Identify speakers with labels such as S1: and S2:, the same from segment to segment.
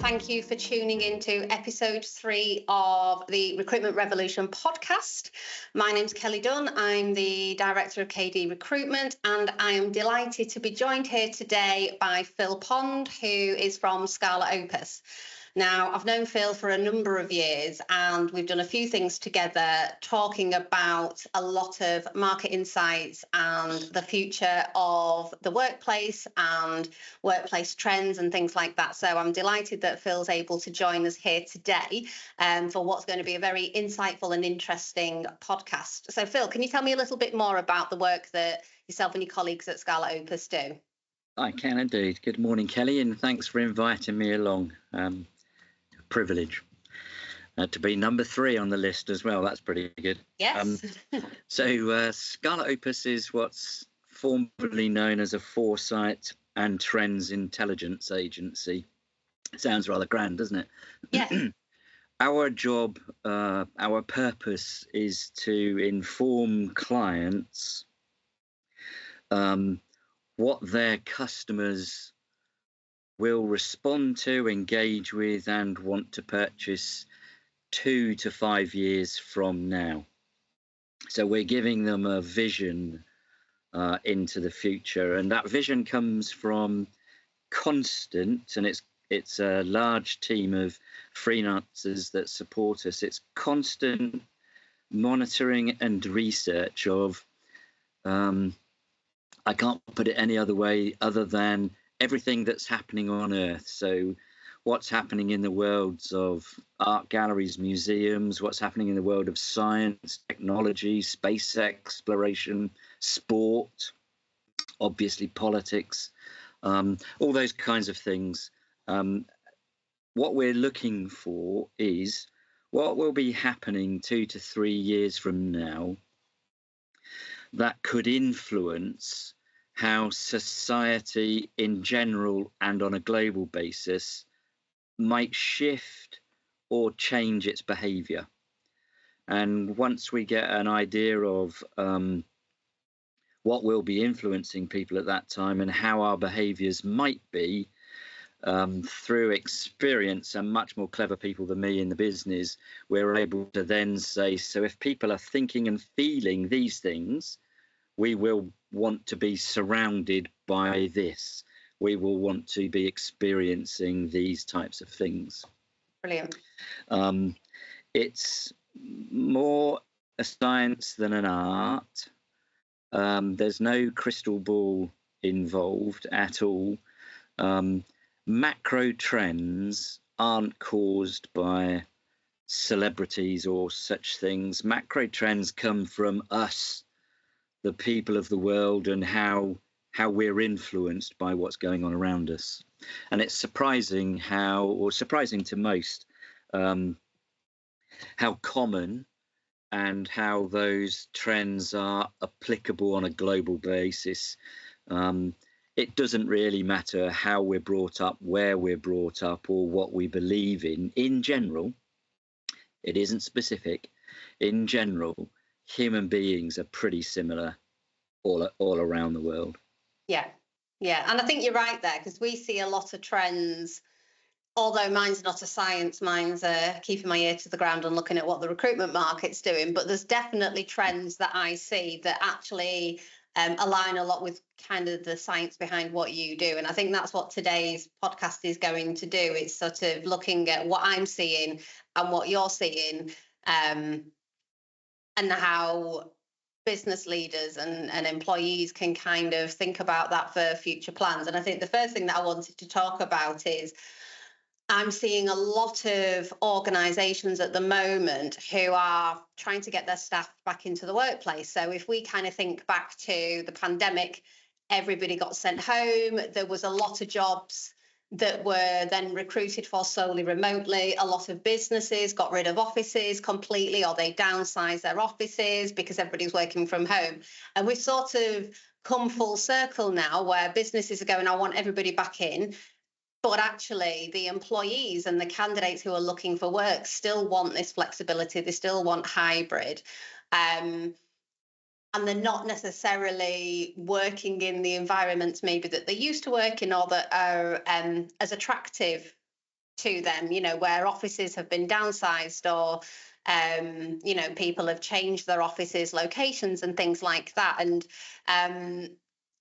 S1: thank you for tuning into episode 3 of the Recruitment Revolution podcast. My name's Kelly Dunn. I'm the Director of KD Recruitment, and I am delighted to be joined here today by Phil Pond, who is from Scarlet Opus. Now, I've known Phil for a number of years, and we've done a few things together talking about a lot of market insights and the future of the workplace and workplace trends and things like that. So I'm delighted that Phil's able to join us here today for what's going to be a very insightful and interesting podcast. So Phil, can you tell me a little bit more about the work that yourself and your colleagues at Scarlet Opus do?
S2: I can indeed. Good morning, Kelly, and thanks for inviting me along. Privilege to be number 3 on the list as well. That's pretty good.
S1: Yes.
S2: So Scarlet Opus is what's formerly known as a Foresight and Trend Intelligence agency. Sounds rather grand, doesn't it?
S1: Yeah.
S2: Our job, our purpose is to inform clients what their customers will respond to, engage with, and want to purchase 2 to 5 years from now. So we're giving them a vision into the future, and that vision comes from constant, and it's a large team of freelancers that support us. It's constant monitoring and research of, I can't put it any other way other than everything that's happening on Earth. So what's happening in the worlds of art galleries, museums, what's happening in the world of science, technology, space exploration, sport, obviously politics, all those kinds of things. What we're looking for is what will be happening 2 to 3 years from now that could influence how society in general and on a global basis might shift or change its behavior. And once we get an idea of what will be influencing people at that time and how our behaviors might be, through experience and much more clever people than me in the business, we're able to then say, so if people are thinking and feeling these things, we will want to be surrounded by this. We will want to be experiencing these types of things.
S1: Brilliant.
S2: It's more a science than an art. There's no crystal ball involved at all. Macro trends aren't caused by celebrities or such things. Macro trends come from us, the people of the world, and how we're influenced by what's going on around us. And it's surprising surprising to most, how common and how those trends are applicable on a global basis. It doesn't really matter how we're brought up, where we're brought up, or what we believe in general. It isn't specific. In general, human beings are pretty similar all around the world.
S1: Yeah. And I think you're right there, because we see a lot of trends, although mine's not a science, mine's keeping my ear to the ground and looking at what the recruitment market's doing. But there's definitely trends that I see that actually align a lot with kind of the science behind what you do. And I think that's what today's podcast is going to do. It's sort of looking at what I'm seeing and what you're seeing, and how business leaders and employees can kind of think about that for future plans. And I think the first thing that I wanted to talk about is I'm seeing a lot of organisations at the moment who are trying to get their staff back into the workplace. So if we kind of think back to the pandemic, everybody got sent home. There was a lot of jobs that were then recruited for solely remotely. A lot of businesses got rid of offices completely, or they downsized their offices because everybody's working from home. And we've sort of come full circle now where businesses are going, I want everybody back in. But actually, the employees and the candidates who are looking for work still want this flexibility. They still want hybrid. And they're not necessarily working in the environments maybe that they used to work in, or that are as attractive to them, where offices have been downsized or, people have changed their offices, locations and things like that. And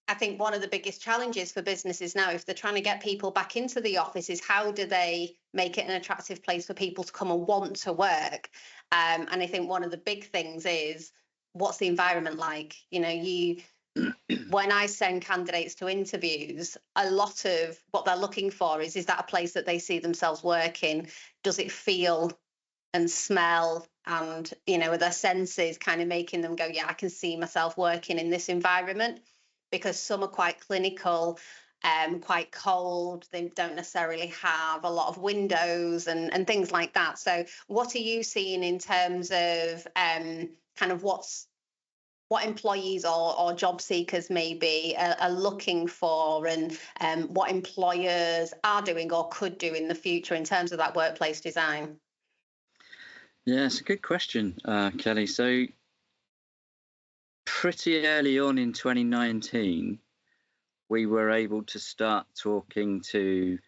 S1: I think one of the biggest challenges for businesses now, if they're trying to get people back into the office, is how do they make it an attractive place for people to come and want to work? And I think one of the big things is, what's the environment like? When I send candidates to interviews, a lot of what they're looking for is that a place that they see themselves working? Does it feel and smell, and are their senses kind of making them go, yeah, I can see myself working in this environment? Because some are quite clinical, quite cold. They don't necessarily have a lot of windows and things like that. So what are you seeing in terms of kind of what employees or job seekers maybe are looking for, and what employers are doing or could do in the future in terms of that workplace design?
S2: Yeah, it's a good question, Kelly. So pretty early on in 2019, we were able to start talking to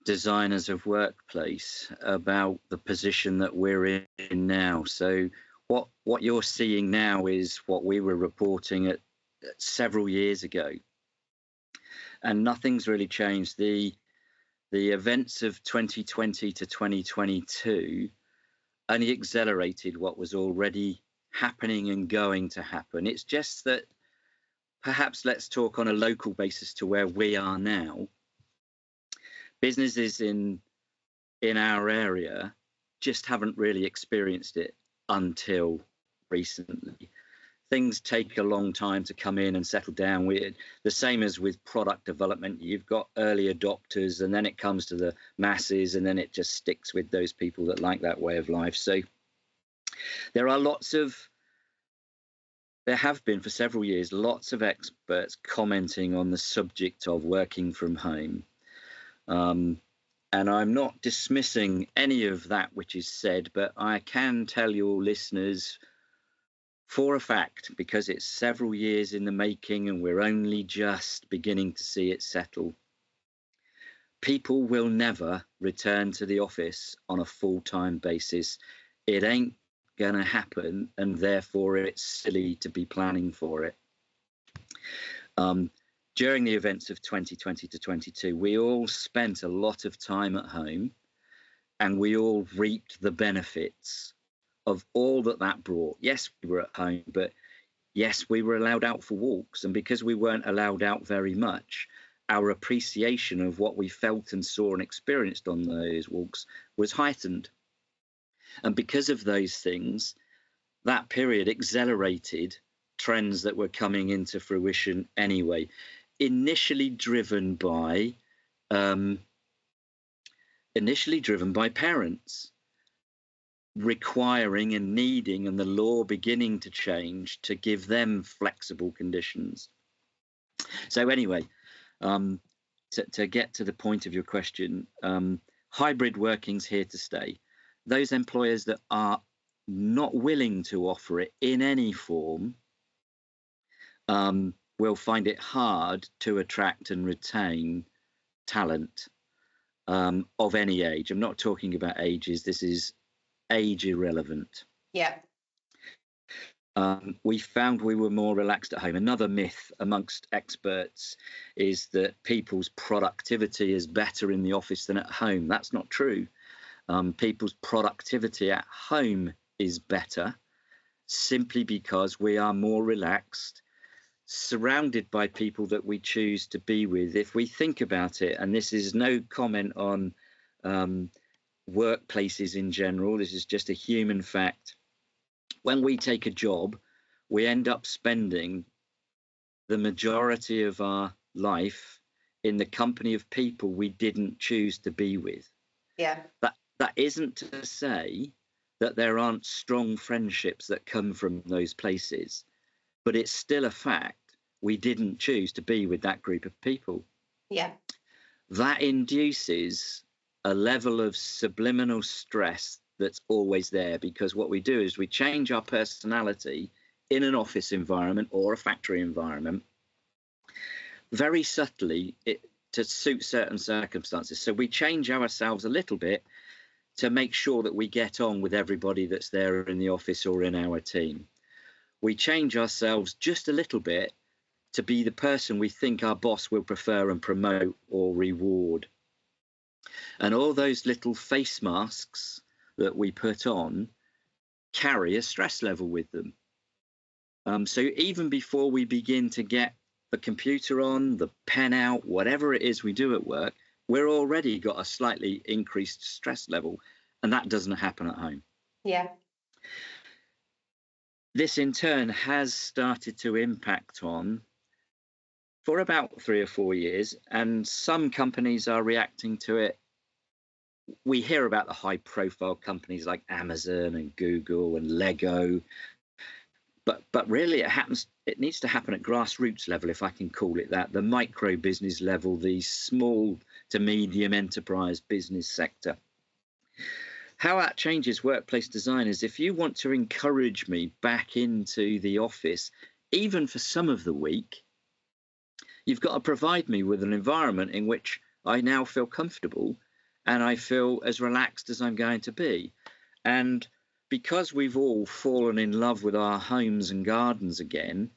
S2: designers of workplace about the position that we're in now. So what you're seeing now is what we were reporting at several years ago, and nothing's really changed. The events of 2020 to 2022 only accelerated what was already happening and going to happen. It's just that perhaps let's talk on a local basis to where we are now. Businesses in our area just haven't really experienced it until recently. Things take a long time to come in and settle down. The same as with product development, you've got early adopters, and then it comes to the masses, and then it just sticks with those people that like that way of life. So there have been for several years lots of experts commenting on the subject of working from home. And I'm not dismissing any of that which is said, but I can tell your listeners for a fact, because it's several years in the making and we're only just beginning to see it settle, people will never return to the office on a full-time basis. It ain't going to happen, and therefore it's silly to be planning for it. During the events of 2020 to 22, we all spent a lot of time at home, and we all reaped the benefits of all that brought. Yes, we were at home, but yes, we were allowed out for walks. And because we weren't allowed out very much, our appreciation of what we felt and saw and experienced on those walks was heightened. And because of those things, that period accelerated trends that were coming into fruition anyway, initially driven by parents requiring and needing, and the law beginning to change to give them flexible conditions. So anyway, to get to the point of your question, hybrid working's here to stay. Those employers that are not willing to offer it in any form will find it hard to attract and retain talent of any age. I'm not talking about ages. This is age irrelevant.
S1: Yeah.
S2: We found we were more relaxed at home. Another myth amongst experts is that people's productivity is better in the office than at home. That's not true. People's productivity at home is better simply because we are more relaxed, surrounded by people that we choose to be with. If we think about it, and this is no comment on workplaces in general, this is just a human fact. When we take a job, we end up spending the majority of our life in the company of people we didn't choose to be with.
S1: Yeah.
S2: That isn't to say that there aren't strong friendships that come from those places, but it's still a fact we didn't choose to be with that group of people.
S1: Yeah.
S2: That induces a level of subliminal stress that's always there, because what we do is we change our personality in an office environment or a factory environment very subtly to suit certain circumstances. So we change ourselves a little bit to make sure that we get on with everybody that's there in the office or in our team. We change ourselves just a little bit to be the person we think our boss will prefer and promote or reward. And all those little face masks that we put on carry a stress level with them. So even before we begin to get the computer on, the pen out, whatever it is we do at work, we're already got a slightly increased stress level, and that doesn't happen at home.
S1: Yeah.
S2: This in turn has started to impact on for about 3 or 4 years, and some companies are reacting to it. We hear about the high profile companies like Amazon and Google and Lego, but really it needs to happen at grassroots level, if I can call it that, the micro business level, the small to medium enterprise business sector. How that changes workplace design is, if you want to encourage me back into the office, even for some of the week, you've got to provide me with an environment in which I now feel comfortable and I feel as relaxed as I'm going to be. And because we've all fallen in love with our homes and gardens again,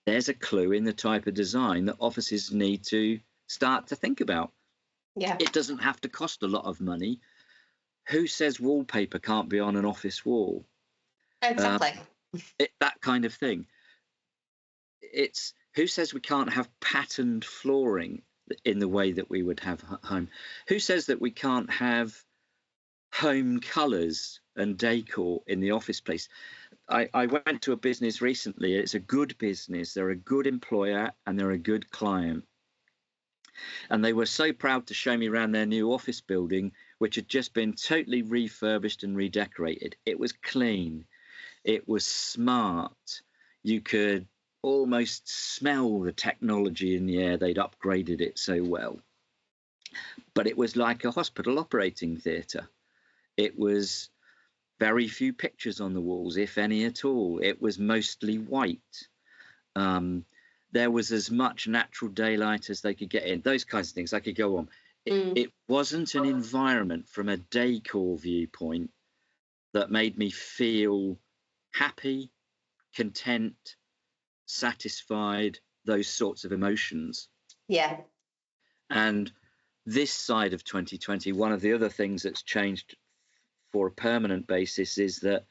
S2: there's a clue in the type of design that offices need to start to think about.
S1: Yeah.
S2: It doesn't have to cost a lot of money. Who says wallpaper can't be on an office wall?
S1: Exactly.
S2: That kind of thing. It's who says we can't have patterned flooring in the way that we would have at home? Who says that we can't have home colours and decor in the office place? I went to a business recently. It's a good business. They're a good employer and they're a good client. And they were so proud to show me around their new office building, which had just been totally refurbished and redecorated. It was clean. It was smart. You could almost smell the technology in the air. They'd upgraded it so well. But it was like a hospital operating theatre. It was very few pictures on the walls, if any at all. It was mostly white. There was as much natural daylight as they could get in. Those kinds of things. I could go on. It wasn't an environment from a decor viewpoint that made me feel happy, content, satisfied, those sorts of emotions.
S1: Yeah.
S2: And this side of 2020, one of the other things that's changed for a permanent basis is that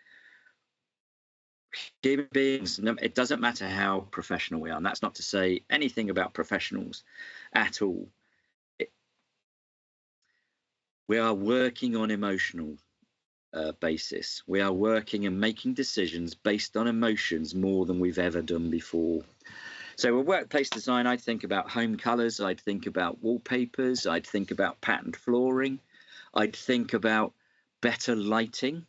S2: human beings, it doesn't matter how professional we are, and that's not to say anything about professionals at all. We are working on emotional basis. We are working and making decisions based on emotions more than we've ever done before. So with workplace design, I'd think about home colours, I'd think about wallpapers, I'd think about patterned flooring, I'd think about better lighting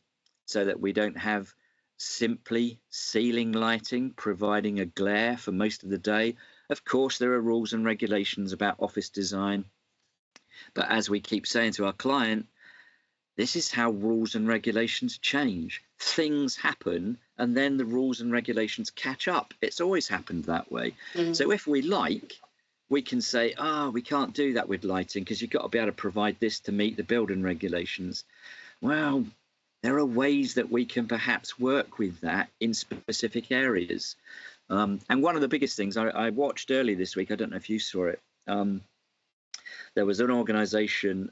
S2: so that we don't have simply ceiling lighting providing a glare for most of the day. Of course, there are rules and regulations about office design, but as we keep saying to our client, this is how rules and regulations change. Things happen and then the rules and regulations catch up. It's always happened that way. So if we we can say, we can't do that with lighting because you've got to be able to provide this to meet the building regulations. Well, there are ways that we can perhaps work with that in specific areas. And one of the biggest things I watched early this week, I don't know if you saw it, there was an organisation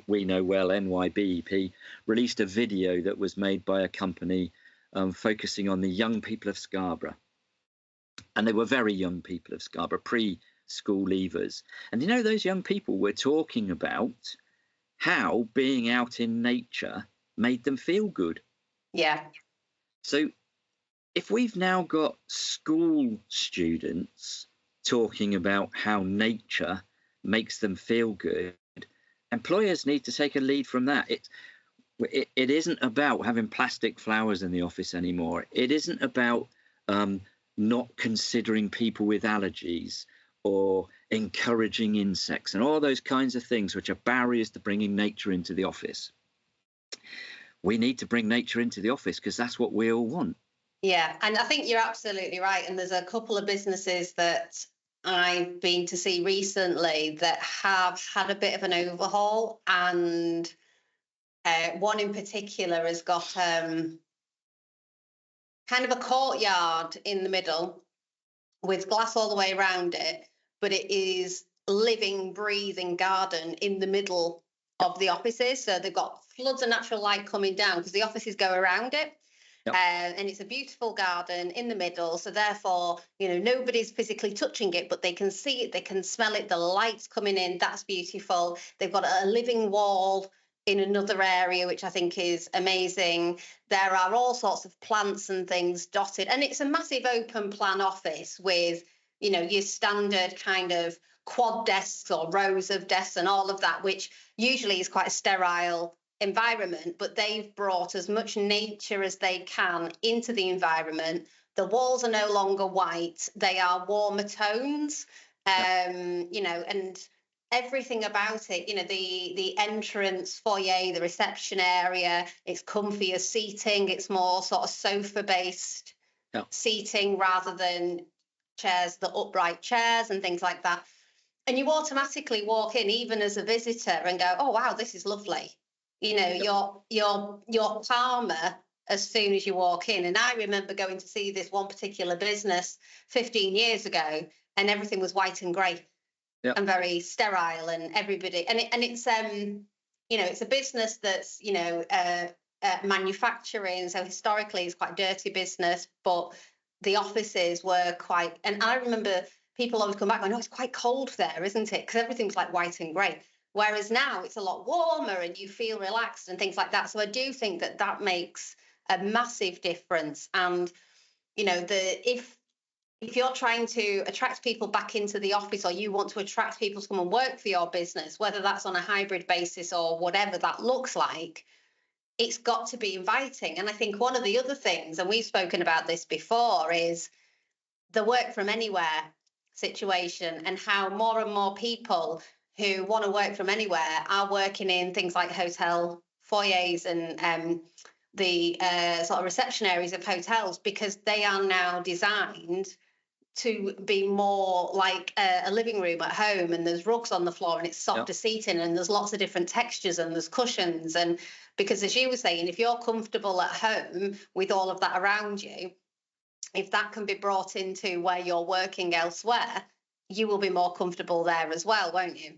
S2: we know well, NYBEP, released a video that was made by a company focusing on the young people of Scarborough. And they were very young people of Scarborough, pre-school leavers. And you know, those young people were talking about how being out in nature made them feel good.
S1: Yeah.
S2: So if we've now got school students talking about how nature makes them feel good, employers need to take a lead from that. It isn't about having plastic flowers in the office anymore. It isn't about not considering people with allergies or encouraging insects and all those kinds of things which are barriers to bringing nature into the office. We need to bring nature into the office because that's what we all want.
S1: Yeah, and I think you're absolutely right. And there's a couple of businesses that I've been to see recently that have had a bit of an overhaul, and one in particular has got kind of a courtyard in the middle with glass all the way around it, but it is living, breathing garden in the middle of the offices. So they've got floods of natural light coming down because the offices go around it.
S2: Yep.
S1: And it's a beautiful garden in the middle. So therefore, nobody's physically touching it, but they can see it, they can smell it, the light's coming in. That's beautiful. They've got a living wall in another area, which I think is amazing. There are all sorts of plants and things dotted, and it's a massive open plan office with, your standard kind of quad desks or rows of desks and all of that, which usually is quite a sterile environment, but they've brought as much nature as they can into the environment. The walls are no longer white, they are warmer tones. And everything about it, the entrance foyer, the reception area, it's comfier seating, it's more sort of sofa based seating rather than chairs, the upright chairs and things like that. And you automatically walk in, even as a visitor, and go, oh wow, this is lovely. You're calmer as soon as you walk in. And I remember going to see this one particular business 15 years ago, and everything was white and grey and very sterile, and everybody. And it's it's a business that's manufacturing, so historically it's quite a dirty business, but the offices were quite. And I remember people always come back going, "Oh, it's quite cold there, isn't it?" Because everything's like white and grey. Whereas now it's a lot warmer and you feel relaxed and things like that. So I do think that makes a massive difference. And, if you're trying to attract people back into the office, or you want to attract people to come and work for your business, whether that's on a hybrid basis or whatever that looks like, it's got to be inviting. And I think one of the other things, and we've spoken about this before, is the work from anywhere situation, and how more and more people who want to work from anywhere are working in things like hotel foyers and the sort of reception areas of hotels, because they are now designed to be more like a living room at home, and there's rugs on the floor and it's softer seating, and there's lots of different textures and there's cushions. And because, as you were saying, if you're comfortable at home with all of that around you, if that can be brought into where you're working elsewhere, you will be more comfortable there as well, won't you?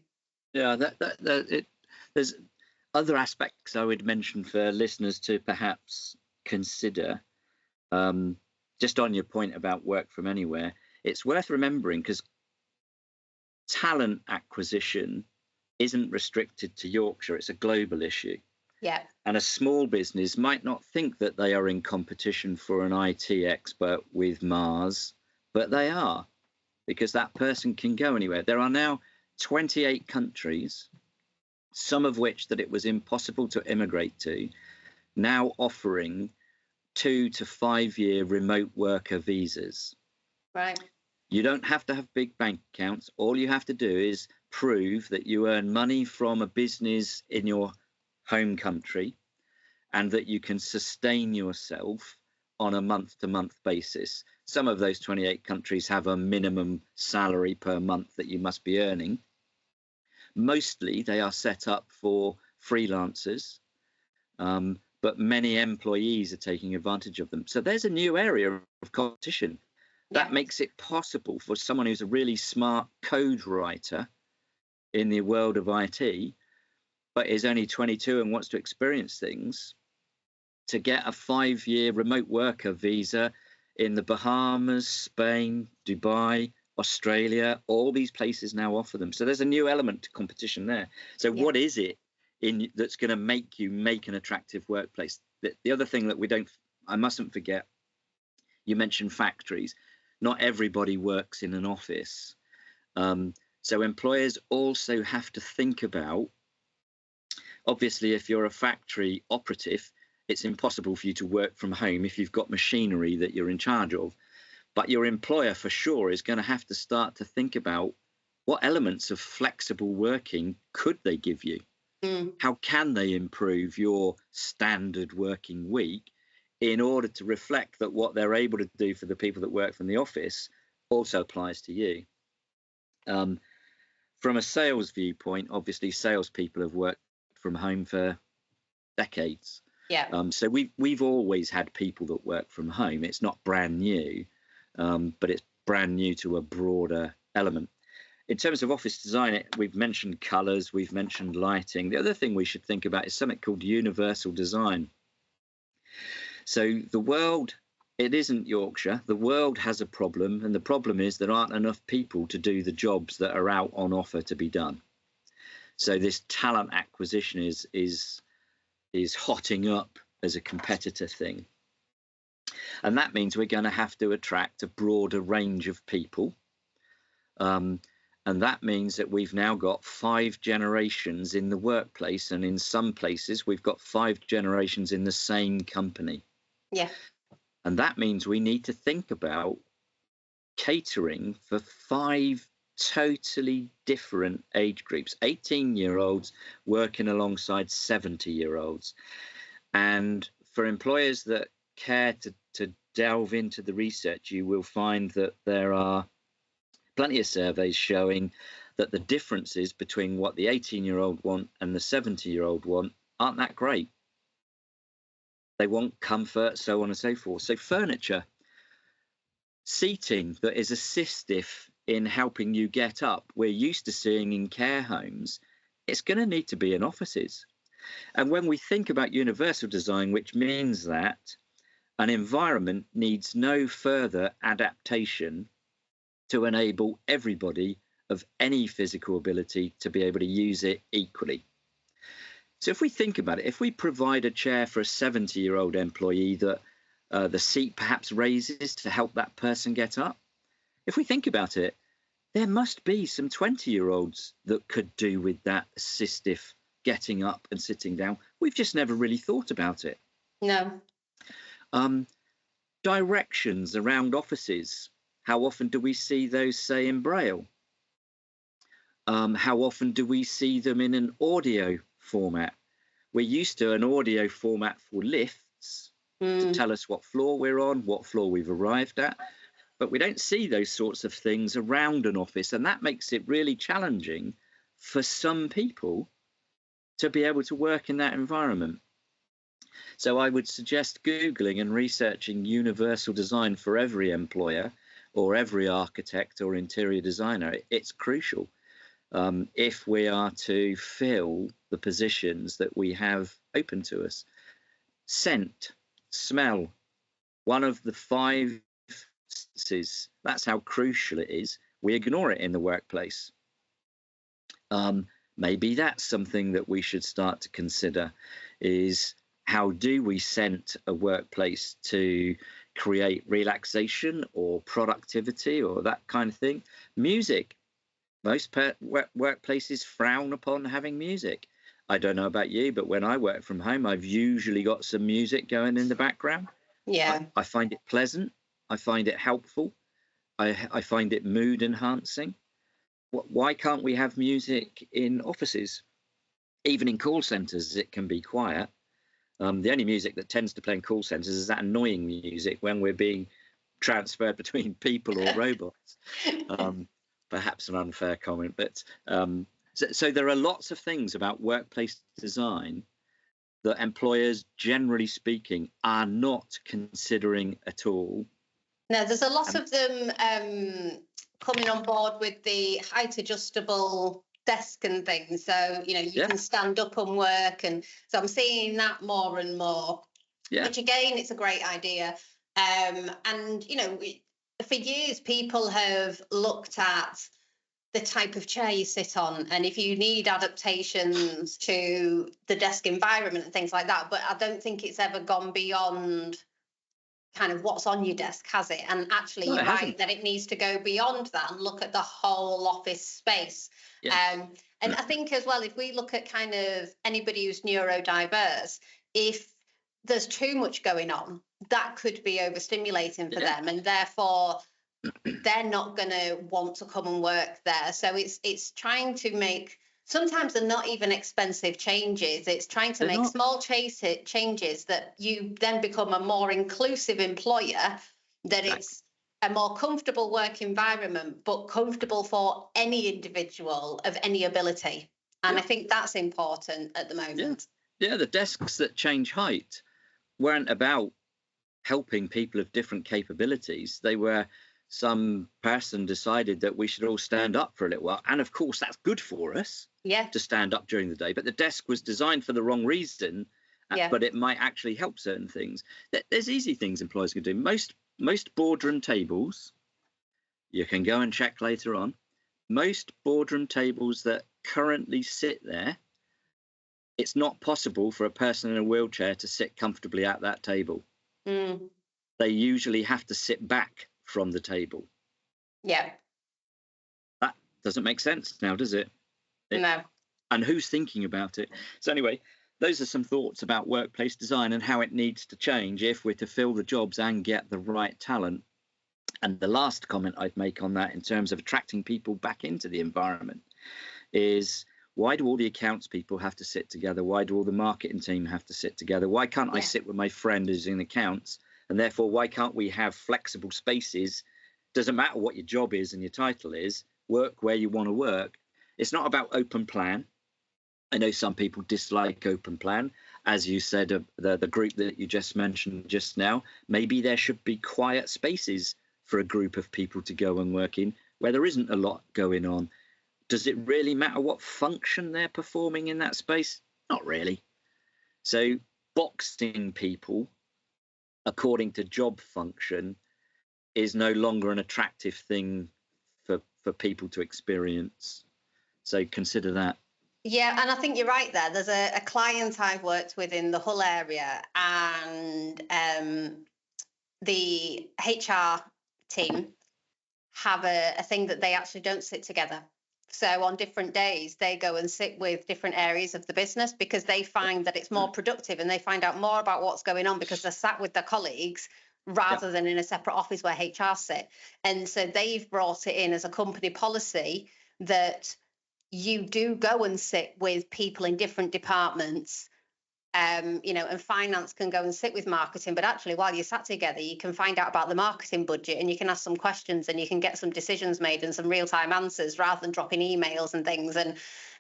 S2: Yeah, there's other aspects I would mention for listeners to perhaps consider. Just on your point about work from anywhere, it's worth remembering, because talent acquisition isn't restricted to Yorkshire, it's a global issue.
S1: Yeah.
S2: And a small business might not think that they are in competition for an IT expert with Mars, but they are, because that person can go anywhere. There are now 28 countries, some of which that it was impossible to immigrate to, now offering 2 to 5 year remote worker visas.
S1: Right.
S2: You don't have to have big bank accounts. All you have to do is prove that you earn money from a business in your home country, and that you can sustain yourself on a month-to-month basis. Some of those 28 countries have a minimum salary per month that you must be earning. Mostly they are set up for freelancers, but many employees are taking advantage of them. So there's a new area of competition that makes it possible for someone who's a really smart code writer in the world of IT, but is only 22 and wants to experience things, to get a 5-year remote worker visa in the Bahamas, Spain, Dubai, Australia. All these places now offer them. So there's a new element to competition there. So what is it that's going to make you make an attractive workplace? The other thing that I mustn't forget, you mentioned factories. Not everybody works in an office. So employers also have to think about, obviously, if you're a factory operative, it's impossible for you to work from home if you've got machinery that you're in charge of. But your employer, for sure, is going to have to start to think about what elements of flexible working could they give you? How can they improve your standard working week in order to reflect that what they're able to do for the people that work from the office also applies to you? From a sales viewpoint, obviously, salespeople have worked from home for decades.
S1: Yeah.
S2: So we've always had people that work from home. It's not brand new, but it's brand new to a broader element. In terms of office design, we've mentioned colours, we've mentioned lighting. The other thing we should think about is something called universal design. So the world, it isn't Yorkshire. The world has a problem, and the problem is there aren't enough people to do the jobs that are out on offer to be done. So this talent acquisition is hotting up as a competitor thing. And that means we're going to have to attract a broader range of people. And that means that we've now got 5 generations in the workplace, and in some places we've got 5 generations in the same company.
S1: Yeah.
S2: And that means we need to think about catering for 5 totally different age groups, 18-year-olds working alongside 70-year-olds. And for employers that care to delve into the research, you will find that there are plenty of surveys showing that the differences between what the 18-year-old want and the 70-year-old want aren't that great. They want comfort, so on and so forth. So furniture, seating that is assistive in helping you get up, we're used to seeing in care homes. It's going to need to be in offices. And when we think about universal design, which means that an environment needs no further adaptation to enable everybody of any physical ability to be able to use it equally. So if we think about it, if we provide a chair for a 70-year-old employee that the seat perhaps raises to help that person get up, if we think about it, there must be some 20-year-olds that could do with that assistive getting up and sitting down. We've just never really thought about it.
S1: No.
S2: Directions around offices. How often do we see those, say, in Braille? How often do we see them in an audio format? We're used to an audio format for lifts to tell us what floor we're on, what floor we've arrived at, but we don't see those sorts of things around an office, and that makes it really challenging for some people to be able to work in that environment. So I would suggest Googling and researching universal design for every employer or every architect or interior designer. It's crucial if we are to fill the positions that we have open to us. Scent, smell, one of the 5 senses. That's how crucial it is. We ignore it in the workplace. Maybe that's something that we should start to consider, is how do we scent a workplace to create relaxation or productivity or that kind of thing. Music. Most workplaces frown upon having music. I don't know about you, but when I work from home, I've usually got some music going in the background.
S1: Yeah.
S2: I find it pleasant. I find it helpful. I find it mood enhancing. Why can't we have music in offices? Even in call centres, it can be quiet. The only music that tends to play in call centres is that annoying music when we're being transferred between people or robots. Perhaps an unfair comment, but so there are lots of things about workplace design that employers, generally speaking, are not considering at all.
S1: No, there's a lot of them coming on board with the height adjustable desk and things. So, you can stand up and work. And so I'm seeing that more and more, which again, it's a great idea. And, for years, people have looked at the type of chair you sit on and if you need adaptations to the desk environment and things like that. But I don't think it's ever gone beyond kind of what's on your desk, has it? And actually, you're right that it needs to go beyond that and look at the whole office space. And I think as well, if we look at kind of anybody who's neurodiverse, if there's too much going on, that could be overstimulating for them, and therefore they're not going to want to come and work there. So it's trying to make, sometimes they're not even expensive changes. It's trying to make small changes that you then become a more inclusive employer, that it's a more comfortable work environment, but comfortable for any individual of any ability. And I think that's important at the moment.
S2: Yeah, the desks that change height weren't about helping people of different capabilities. They were some person decided that we should all stand up for a little while. And of course, that's good for us to stand up during the day. But the desk was designed for the wrong reason, but it might actually help certain things. There's easy things employers can do. Most boardroom tables, you can go and check later on, most boardroom tables that currently sit there, it's not possible for a person in a wheelchair to sit comfortably at that table. They usually have to sit back from the table. Yeah. That doesn't make sense now, does it?
S1: No.
S2: And who's thinking about it? So anyway, those are some thoughts about workplace design and how it needs to change if we're to fill the jobs and get the right talent. And the last comment I'd make on that in terms of attracting people back into the environment is, why do all the accounts people have to sit together? Why do all the marketing team have to sit together? Why can't I sit with my friend who's in accounts? And therefore, why can't we have flexible spaces? Doesn't matter what your job is and your title is, work where you want to work. It's not about open plan. I know some people dislike open plan. As you said, the group that you just mentioned just now, maybe there should be quiet spaces for a group of people to go and work in where there isn't a lot going on. Does it really matter what function they're performing in that space? Not really. So boxing people according to job function is no longer an attractive thing for people to experience. So consider that.
S1: Yeah, and I think you're right there. There's a client I've worked with in the Hull area, and the HR team have a thing that they actually don't sit together. So on different days, they go and sit with different areas of the business because they find that it's more productive and they find out more about what's going on because they're sat with their colleagues rather than in a separate office where HR sit. And so they've brought it in as a company policy that you do go and sit with people in different departments. And finance can go and sit with marketing, but actually while you're sat together, you can find out about the marketing budget and you can ask some questions and you can get some decisions made and some real-time answers rather than dropping emails and things. And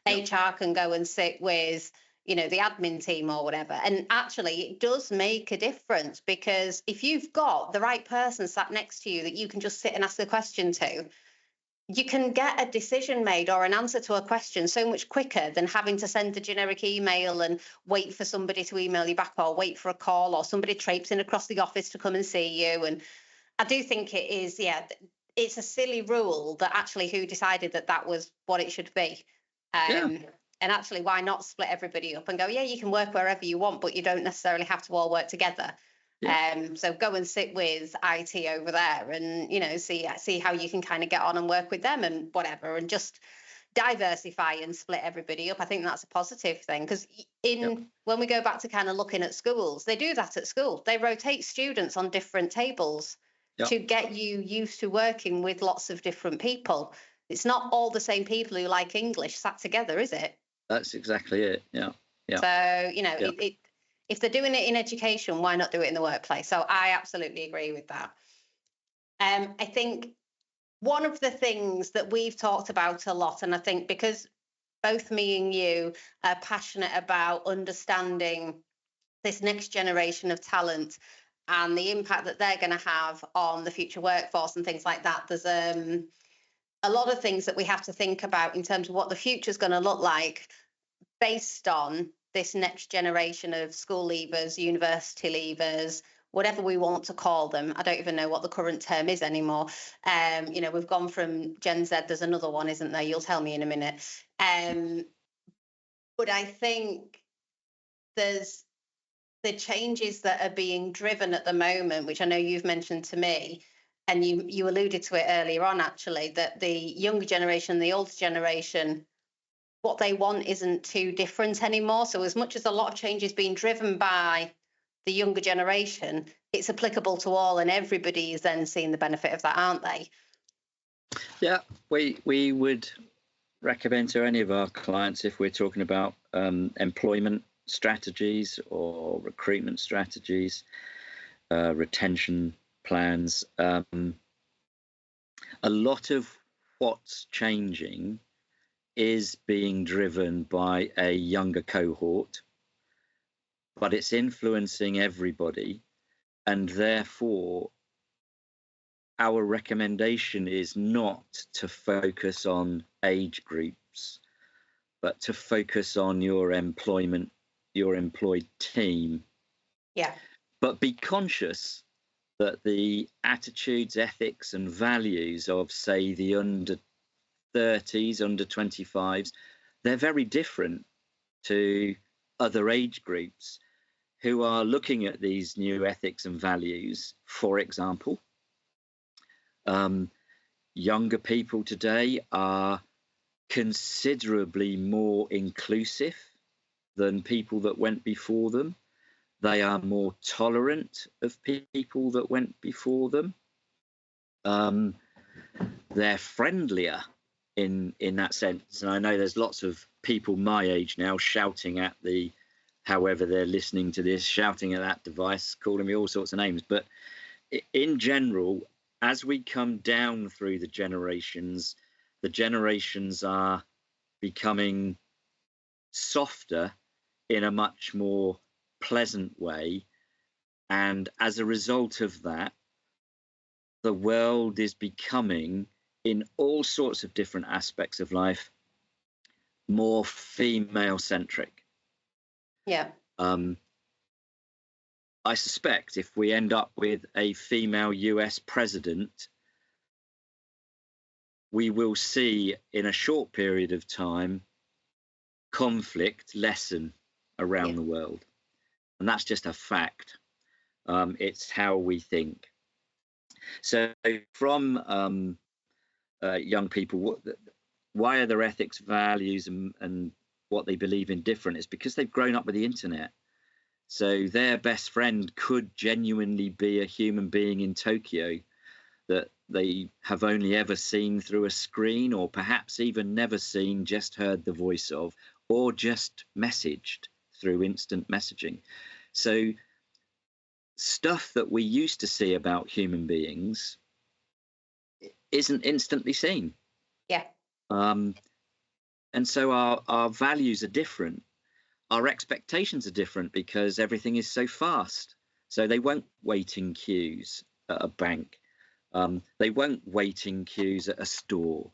S1: HR can go and sit with, the admin team or whatever. And actually it does make a difference, because if you've got the right person sat next to you that you can just sit and ask the question to, you can get a decision made or an answer to a question so much quicker than having to send a generic email and wait for somebody to email you back or wait for a call or somebody traipsing across the office to come and see you. And I do think it is, it's a silly rule that actually who decided that was what it should be. And actually, why not split everybody up and go, you can work wherever you want, but you don't necessarily have to all work together. So go and sit with IT over there and, see how you can kind of get on and work with them and whatever, and just diversify and split everybody up. I think that's a positive thing, because when we go back to kind of looking at schools, they do that at school. They rotate students on different tables to get you used to working with lots of different people. It's not all the same people who like English sat together, is it?
S2: That's exactly it. Yeah.
S1: So, if they're doing it in education, why not do it in the workplace? So I absolutely agree with that. I think one of the things that we've talked about a lot, and I think because both me and you are passionate about understanding this next generation of talent and the impact that they're going to have on the future workforce and things like that, there's a lot of things that we have to think about in terms of what the future is going to look like based on this next generation of school leavers, university leavers, whatever we want to call them. I don't even know what the current term is anymore. We've gone from Gen Z, there's another one, isn't there? You'll tell me in a minute. But I think there's the changes that are being driven at the moment, which I know you've mentioned to me, and you alluded to it earlier on, actually, that the younger generation, the older generation, what they want isn't too different anymore. So as much as a lot of change is being driven by the younger generation, it's applicable to all, and everybody is then seeing the benefit of that, aren't they?
S2: Yeah, we would recommend to any of our clients, if we're talking about employment strategies or recruitment strategies, retention plans, A lot of what's changing is being driven by a younger cohort, but it's influencing everybody, and therefore our recommendation is not to focus on age groups, but to focus on your employed team.
S1: Yeah.
S2: But be conscious that the attitudes, ethics, and values of, say, the under 30s, under 25s, they're very different to other age groups who are looking at these new ethics and values. For example, younger people today are considerably more inclusive than people that went before them. They are more tolerant of people that went before them. They're friendlier in that sense. And I know there's lots of people my age now shouting at however they're listening to this, shouting at that device, calling me all sorts of names. But in general, as we come down through the generations are becoming softer in a much more pleasant way. And as a result of that, the world is becoming, in all sorts of different aspects of life, more female centric.
S1: Yeah.
S2: I suspect if we end up with a female US president, we will see in a short period of time conflict lessen around the world. And that's just a fact. It's how we think. So from young people, why are their ethics, values, and what they believe in different? Is because they've grown up with the internet. So their best friend could genuinely be a human being in Tokyo that they have only ever seen through a screen, or perhaps even never seen, just heard the voice of, or just messaged through instant messaging. So stuff that we used to see about human beings isn't instantly seen.
S1: Yeah.
S2: And so our values are different. Our expectations are different because everything is so fast. So they won't wait in queues at a bank. They won't wait in queues at a store.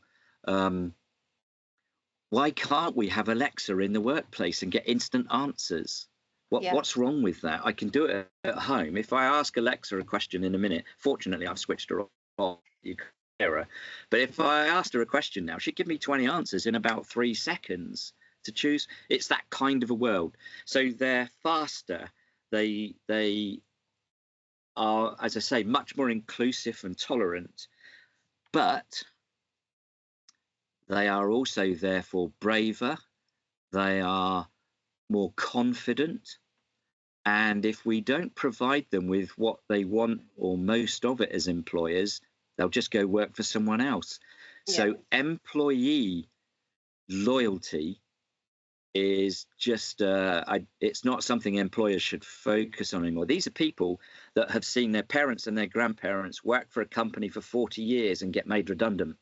S2: Why can't we have Alexa in the workplace and get instant answers? What's wrong with that? I can do it at home. If I ask Alexa a question in a minute, fortunately, I've switched her off. But if I asked her a question now, she'd give me 20 answers in about 3 seconds to choose. It's that kind of a world. So they're faster. They are, as I say, much more inclusive and tolerant, but they are also therefore braver. They are more confident. And if we don't provide them with what they want, or most of it as employers, they'll just go work for someone else. So employee loyalty is just, it's not something employers should focus on anymore. These are people that have seen their parents and their grandparents work for a company for 40 years and get made redundant.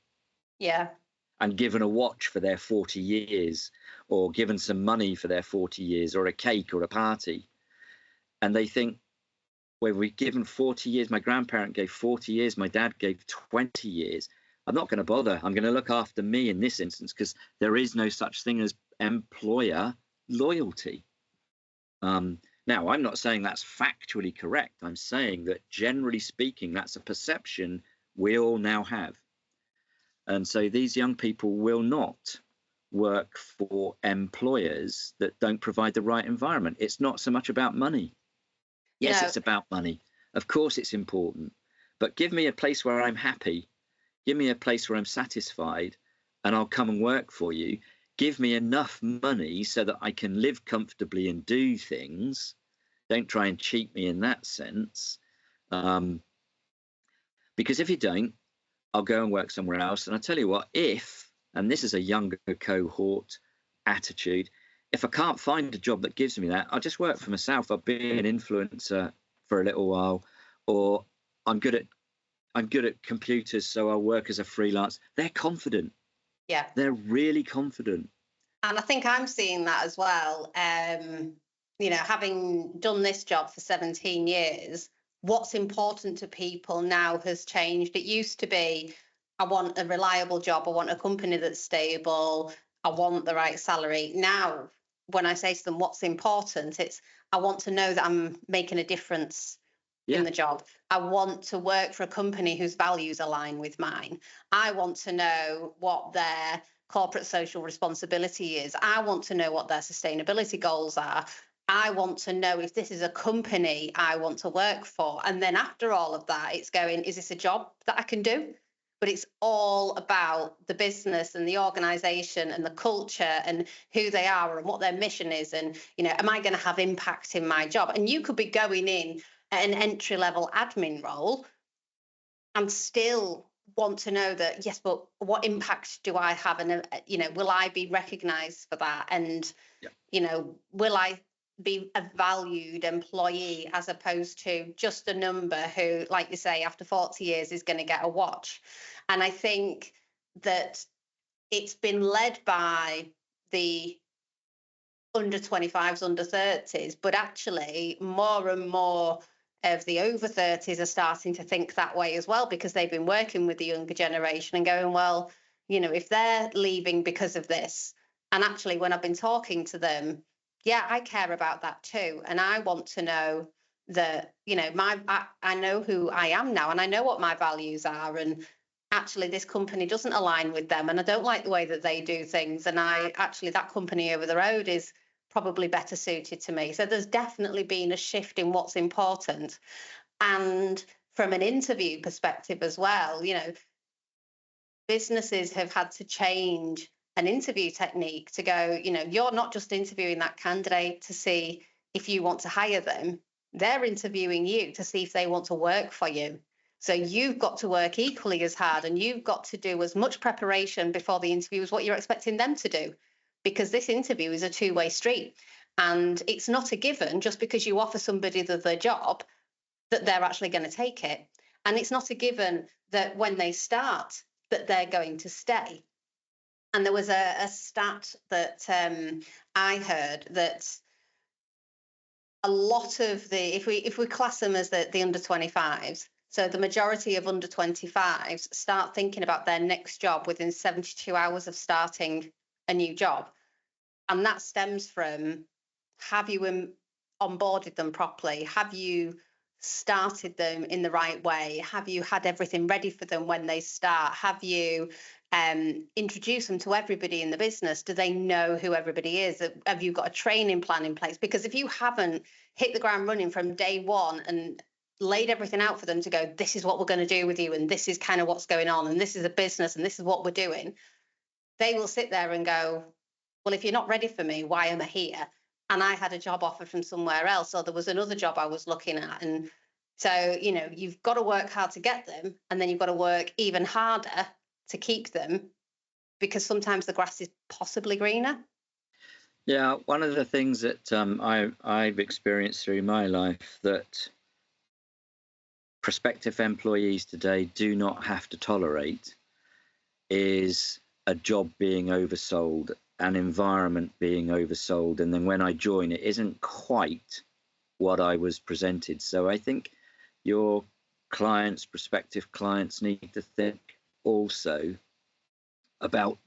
S1: Yeah.
S2: And given a watch for their 40 years, or given some money for their 40 years, or a cake or a party. And they think, well, we've given 40 years. My grandparent gave 40 years. My dad gave 20 years. I'm not going to bother. I'm going to look after me in this instance, because there is no such thing as employer loyalty. Now, I'm not saying that's factually correct. I'm saying that generally speaking, that's a perception we all now have. And so these young people will not work for employers that don't provide the right environment. It's not so much about money. Yes, it's about money. Of course, it's important. But give me a place where I'm happy. Give me a place where I'm satisfied, and I'll come and work for you. Give me enough money so that I can live comfortably and do things. Don't try and cheat me in that sense. Because if you don't, I'll go and work somewhere else. And I tell you what, and this is a younger cohort attitude, if I can't find a job that gives me that, I'll just work for myself. I'll be an influencer for a little while, or I'm good at I'm good at computers, so I'll work as a freelance. They're confident.
S1: Yeah.
S2: They're really confident.
S1: And I think I'm seeing that as well. Having done this job for 17 years, what's important to people now has changed. It used to be, I want a reliable job. I want a company that's stable. I want the right salary. Now, when I say to them, what's important, it's, I want to know that I'm making a difference in the job. I want to work for a company whose values align with mine. I want to know what their corporate social responsibility is. I want to know what their sustainability goals are. I want to know if this is a company I want to work for. And then after all of that, it's going, is this a job that I can do? But it's all about the business and the organization and the culture and who they are and what their mission is. And, am I going to have impact in my job? And you could be going in at an entry-level admin role and still want to know that, yes, but what impact do I have? And, will I be recognized for that? And, will I be a valued employee as opposed to just a number who, like you say, after 40 years is going to get a watch? And I think that it's been led by the under 25s, under 30s, but actually more and more of the over 30s are starting to think that way as well, because they've been working with the younger generation and going, well, if they're leaving because of this, and actually when I've been talking to them, yeah, I care about that too. And I want to know that, I know who I am now and I know what my values are. And actually this company doesn't align with them. And I don't like the way that they do things. And that company over the road is probably better suited to me. So there's definitely been a shift in what's important. And from an interview perspective as well, businesses have had to change an interview technique to go, you're not just interviewing that candidate to see if you want to hire them. They're interviewing you to see if they want to work for you. So you've got to work equally as hard and you've got to do as much preparation before the interview as what you're expecting them to do, because this interview is a two-way street. And it's not a given just because you offer somebody the job that they're actually going to take it. And it's not a given that when they start that they're going to stay. And there was a stat that I heard that a lot of if we class them as the under 25s, so the majority of under 25s start thinking about their next job within 72 hours of starting a new job. And that stems from, have you onboarded them properly? Have you started them in the right way? Have you had everything ready for them when they start? Have you introduced them to everybody in the business? Do they know who everybody is? Have you got a training plan in place? Because if you haven't hit the ground running from day one and laid everything out for them to go, this is what we're going to do with you, and this is kind of what's going on, and this is a business, and this is what we're doing, they will sit there and go, well, if you're not ready for me, why am I here? And I had a job offer from somewhere else, or there was another job I was looking at. And so, you've got to work hard to get them, and then you've got to work even harder to keep them, because sometimes the grass is possibly greener.
S2: Yeah, one of the things that I've experienced through my life that prospective employees today do not have to tolerate is a job being oversold, an environment being oversold, and then when I join, it isn't quite what I was presented. So I think your clients, prospective clients, need to think also about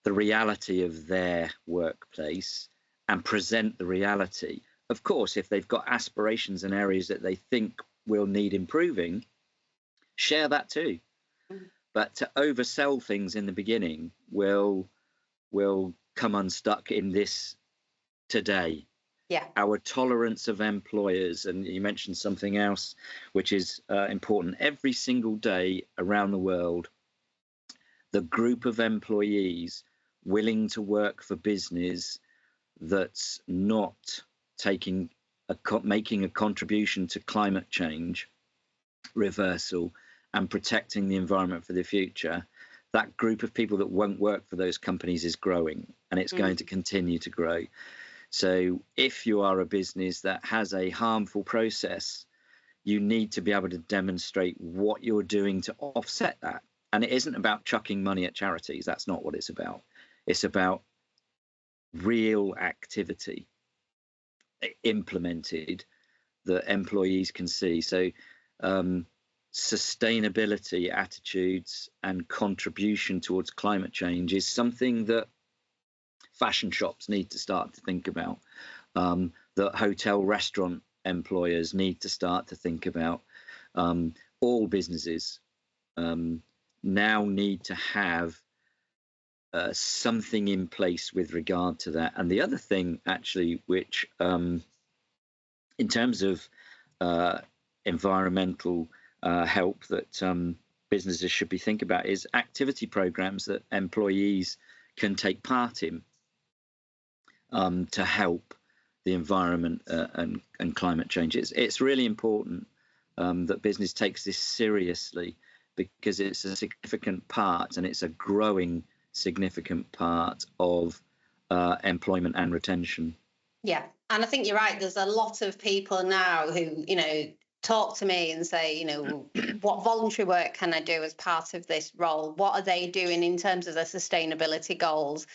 S2: the reality of their workplace and present the reality. Of course, if they've got aspirations and areas that they think will need improving, share that too. But to oversell things in the beginning will come unstuck in this today.
S1: Yeah.
S2: Our tolerance of employers, and you mentioned something else which is important. Every single day around the world, the group of employees willing to work for business that's not making a contribution to climate change reversal and protecting the environment for the future, that group of people that won't work for those companies is growing, and it's going to continue to grow. So if you are a business that has a harmful process, you need to be able to demonstrate what you're doing to offset that. And it isn't about chucking money at charities. That's not what it's about. It's about real activity implemented that employees can see. So sustainability attitudes and contribution towards climate change is something that fashion shops need to start to think about, that hotel restaurant employers need to start to think about. All businesses now need to have something in place with regard to that. And the other thing, actually, which in terms of environmental help that businesses should be thinking about is activity programs that employees can take part in to help the environment and climate change. It's really important that business takes this seriously, because it's a significant part, and it's a growing significant part of employment and retention.
S1: Yeah, and I think you're right. There's a lot of people now who, talk to me and say, what voluntary work can I do as part of this role? What are they doing in terms of their sustainability goals?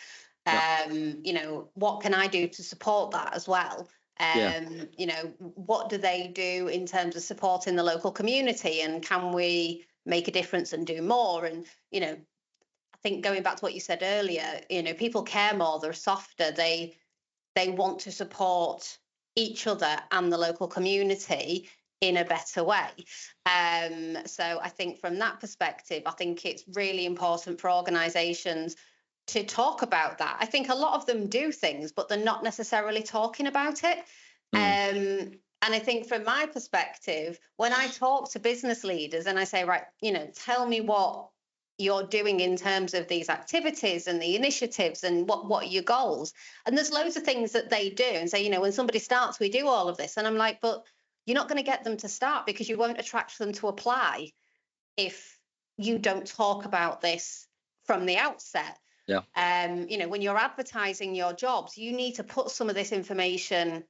S1: What can I do to support that as well? What do they do in terms of supporting the local community, and can we make a difference and do more? And, I think going back to what you said earlier, people care more, they're softer, they want to support each other and the local community in a better way. So I think from that perspective, I think it's really important for organisations to talk about that. I think a lot of them do things, but they're not necessarily talking about it. And I think from my perspective, when I talk to business leaders and I say, right, tell me what you're doing in terms of these activities and the initiatives, and what are your goals? And there's loads of things that they do and say, when somebody starts, we do all of this. And I'm like, but you're not going to get them to start, because you won't attract them to apply if you don't talk about this from the outset.
S2: Yeah.
S1: When you're advertising your jobs, you need to put some of this information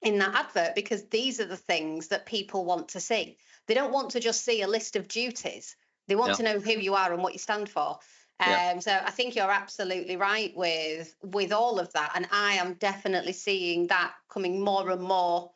S1: in that advert, because these are the things that people want to see. They don't want to just see a list of duties. They want to know who you are and what you stand for. So I think you're absolutely right with all of that. And I am definitely seeing that coming more and more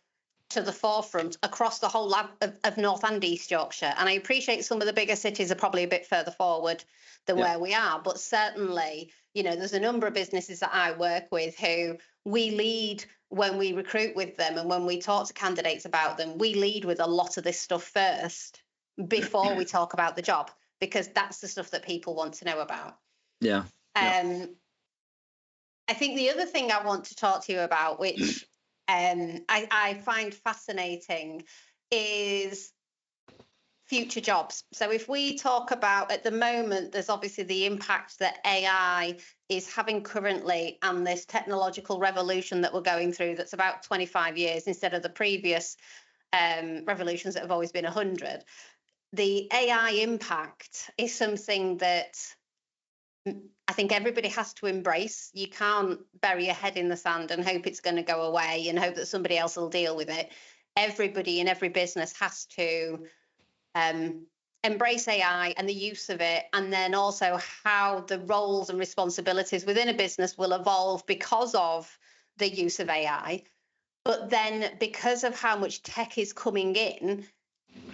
S1: to the forefront across the whole of North and East Yorkshire. And I appreciate some of the bigger cities are probably a bit further forward than where we are. But certainly, there's a number of businesses that I work with who we lead when we recruit with them, and when we talk to candidates about them, we lead with a lot of this stuff first before we talk about the job, because that's the stuff that people want to know about. I think the other thing I want to talk to you about, which I find fascinating, is future jobs. So if we talk about, at the moment, there's obviously the impact that AI is having currently, and this technological revolution that we're going through that's about 25 years instead of the previous revolutions that have always been 100. The AI impact is something that I think everybody has to embrace. You can't bury your head in the sand and hope it's going to go away and hope that somebody else will deal with it. Everybody in every business has to embrace AI and the use of it, and then also how the roles and responsibilities within a business will evolve because of the use of AI. But then, because of how much tech is coming in,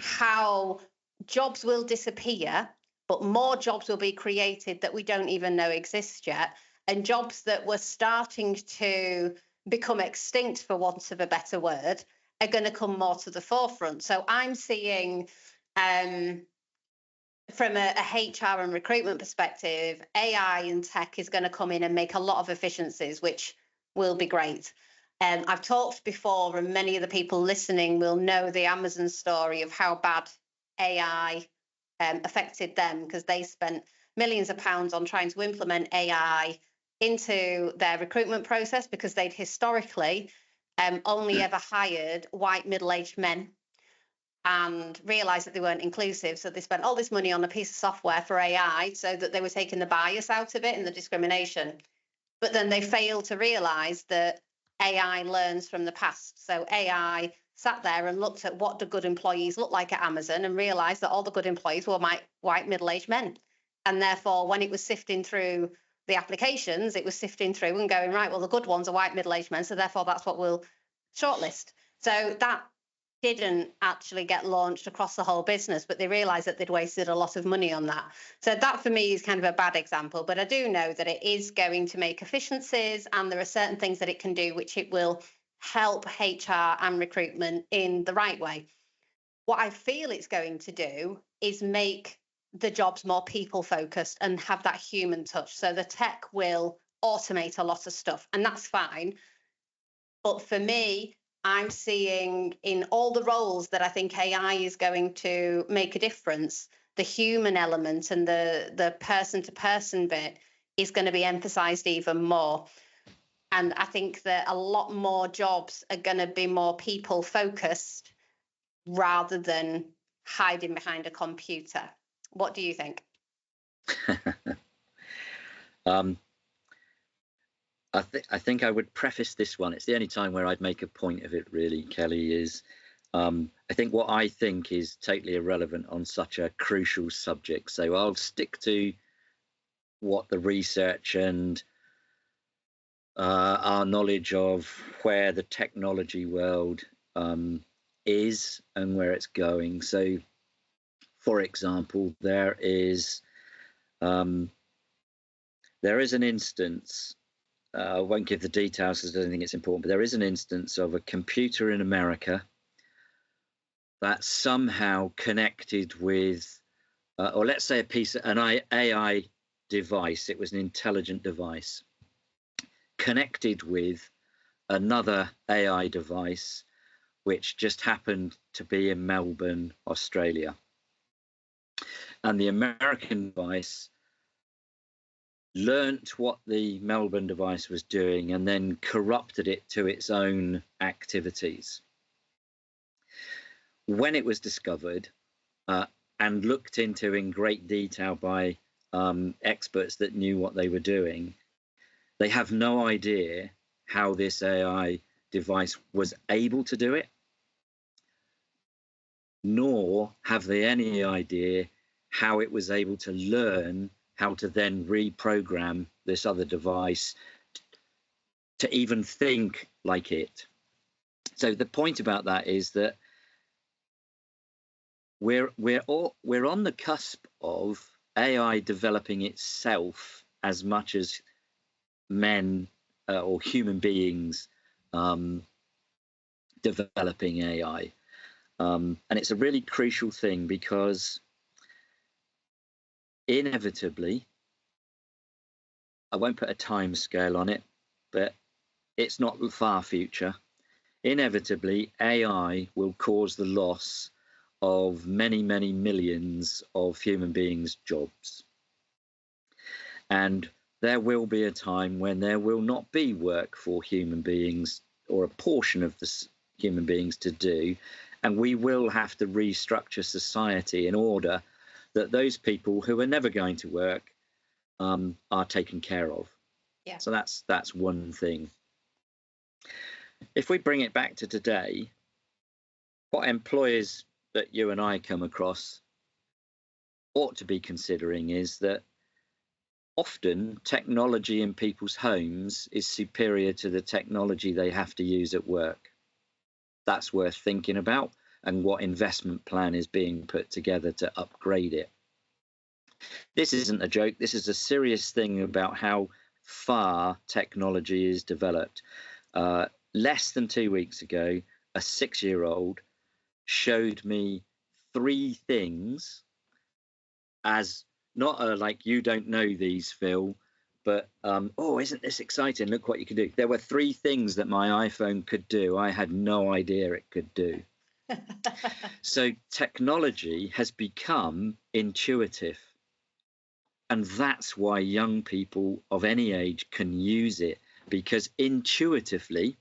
S1: how jobs will disappear, but more jobs will be created that we don't even know exist yet, and jobs that were starting to become extinct, for want of a better word, are going to come more to the forefront. So I'm seeing, from a HR and recruitment perspective, AI and tech is going to come in and make a lot of efficiencies, which will be great. I've talked before, and many of the people listening will know the Amazon story of how bad AI affected them, because they spent millions of pounds on trying to implement AI into their recruitment process, because they'd historically only ever hired white middle-aged men, and realised that they weren't inclusive. So they spent all this money on a piece of software for AI so that they were taking the bias out of it and the discrimination. But then they failed to realise that AI learns from the past. So AI sat there and looked at what do good employees look like at Amazon and realised that all the good employees were white middle-aged men. And therefore, when it was sifting through the applications, it was sifting through and going, right, well, the good ones are white middle-aged men, so therefore that's what we'll shortlist. So that didn't actually get launched across the whole business, but they realised that they'd wasted a lot of money on that. So that for me is kind of a bad example, but I do know that it is going to make efficiencies, and there are certain things that it can do which it will help HR and recruitment in the right way. What I feel it's going to do is make the jobs more people focused and have that human touch. So the tech will automate a lot of stuff, and that's fine. But for me, I'm seeing in all the roles that I think AI is going to make a difference, the human element and the person to person bit is going to be emphasized even more. And I think that a lot more jobs are going to be more people focused rather than hiding behind a computer. What do you think?
S2: I think I would preface this one. It's the only time where I'd make a point of it, really, Kelly, is I think what I think is totally irrelevant on such a crucial subject. So I'll stick to what the research and our knowledge of where the technology world is and where it's going. So, for example, there is an instance. I won't give the details because I don't think it's important, but there is an instance of a computer in America that somehow connected with, or let's say an AI device. It was an intelligent device connected with another AI device, which just happened to be in Melbourne, Australia. And the American device learnt what the Melbourne device was doing and then corrupted it to its own activities. When it was discovered and looked into in great detail by experts that knew what they were doing, they have no idea how this AI device was able to do it, nor have they any idea how it was able to learn how to then reprogram this other device to even think like it. So the point about that is that we're on the cusp of AI developing itself as much as men or human beings developing AI. And it's a really crucial thing because inevitably, I won't put a time scale on it, but it's not the far future. Inevitably, AI will cause the loss of many, many millions of human beings' jobs. And there will be a time when there will not be work for human beings or a portion of the human beings to do. And we will have to restructure society in order that those people who are never going to work are taken care of.
S1: Yeah.
S2: So that's one thing. If we bring it back to today, what employers that you and I come across ought to be considering is that often technology in people's homes is superior to the technology they have to use at work. That's worth thinking about, and what investment plan is being put together to upgrade it. This isn't a joke. This is a serious thing about how far technology is developed. Less than 2 weeks ago, a 6-year-old showed me 3 things, as not like, you don't know these, Phil, but oh, isn't this exciting? Look what you can do. There were 3 things that my iPhone could do. I had no idea it could do. So technology has become intuitive. And that's why young people of any age can use it, because intuitively,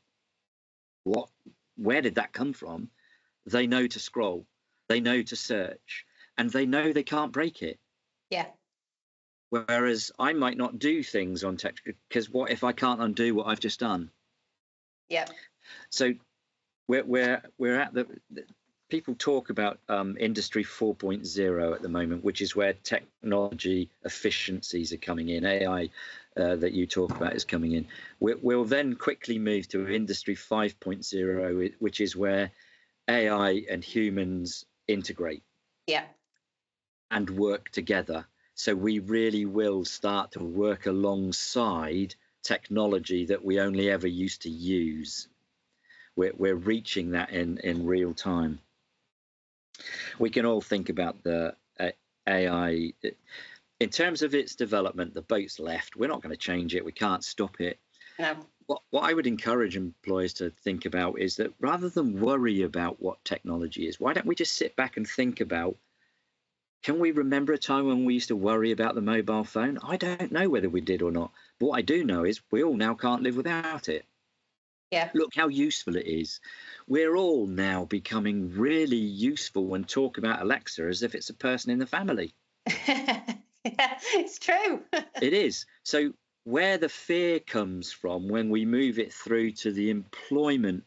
S2: where did that come from? They know to scroll, they know to search, and they know they can't break it.
S1: Yeah.
S2: Whereas I might not do things on tech, because what if I can't undo what I've just done?
S1: Yeah.
S2: So we're at the people talk about industry 4.0 at the moment, which is where technology efficiencies are coming in. AI that you talk about is coming in. We'll then quickly move to industry 5.0, which is where AI and humans integrate and work together. So we really will start to work alongside technology that we only ever used to use. We're reaching that in real time. We can all think about the AI in terms of its development. The boat's left. We're not going to change it. We can't stop it.
S1: No.
S2: What I would encourage employers to think about is that rather than worry about what technology is, why don't we just sit back and think about, can we remember a time when we used to worry about the mobile phone? I don't know whether we did or not. But what I do know is we all now can't live without it.
S1: Yeah.
S2: Look how useful it is. We're all now becoming really useful and talk about Alexa as if it's a person in the family.
S1: Yeah, it's true.
S2: It is. So where the fear comes from when we move it through to the employment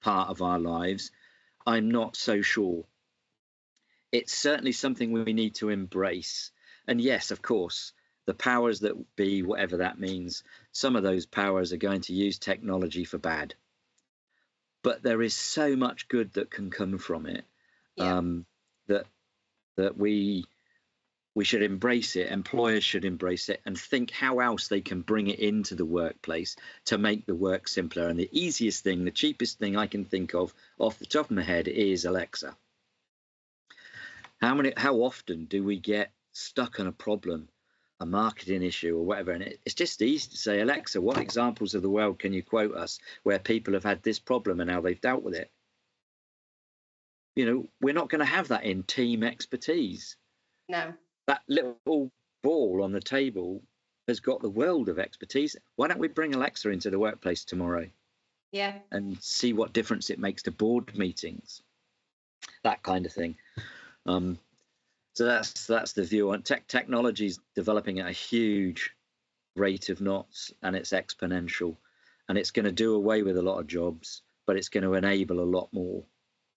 S2: part of our lives, I'm not so sure. It's certainly something we need to embrace. And yes, of course, the powers that be, whatever that means, some of those powers are going to use technology for bad. But there is so much good that can come from it, that we should embrace it. Employers should embrace it and think how else they can bring it into the workplace to make the work simpler. And the easiest thing, the cheapest thing I can think of off the top of my head is Alexa. How often do we get stuck on a problem, a marketing issue or whatever, and it's just easy to say, Alexa, what examples of the world can you quote us where people have had this problem and how they've dealt with it? You know, we're not going to have that in team expertise.
S1: No.
S2: That little ball on the table has got the world of expertise. Why don't we bring Alexa into the workplace tomorrow?
S1: Yeah.
S2: And see what difference it makes to board meetings, that kind of thing. So that's the view on technology is developing at a huge rate of knots, and it's exponential, and it's going to do away with a lot of jobs, but it's going to enable a lot more.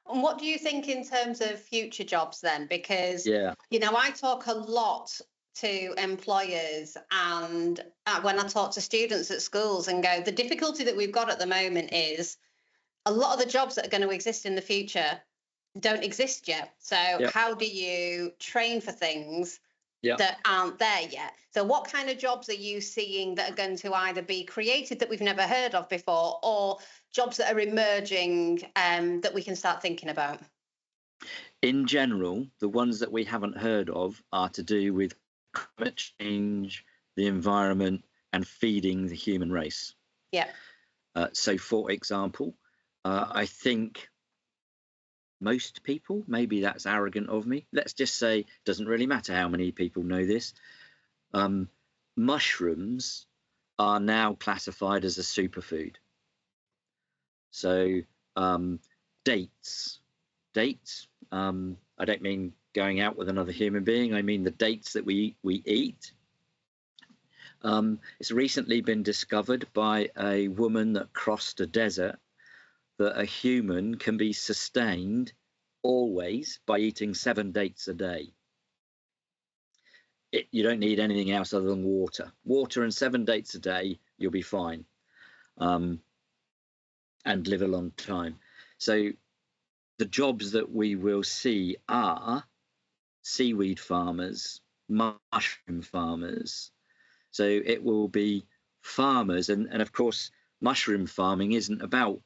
S1: And what do you think in terms of future jobs then? Because,
S2: you
S1: know, I talk a lot to employers, and when I talk to students at schools and go, the difficulty that we've got at the moment is a lot of the jobs that are going to exist in the future don't exist yet. So how do you train for things that aren't there yet? So what kind of jobs are you seeing that are going to either be created that we've never heard of before, or jobs that are emerging that we can start thinking about?
S2: In general, the ones that we haven't heard of are to do with climate change, the environment, and feeding the human race.
S1: Yeah.
S2: So, for example, I think most people, maybe that's arrogant of me, let's just say, doesn't really matter how many people know this, mushrooms are now classified as a superfood. So dates, I don't mean going out with another human being, I mean the dates that we eat. It's recently been discovered by a woman that crossed a desert that a human can be sustained always by eating 7 dates a day. You don't need anything else other than water and 7 dates a day, you'll be fine, and live a long time. So the jobs that we will see are seaweed farmers, mushroom farmers. So it will be farmers, and of course mushroom farming isn't about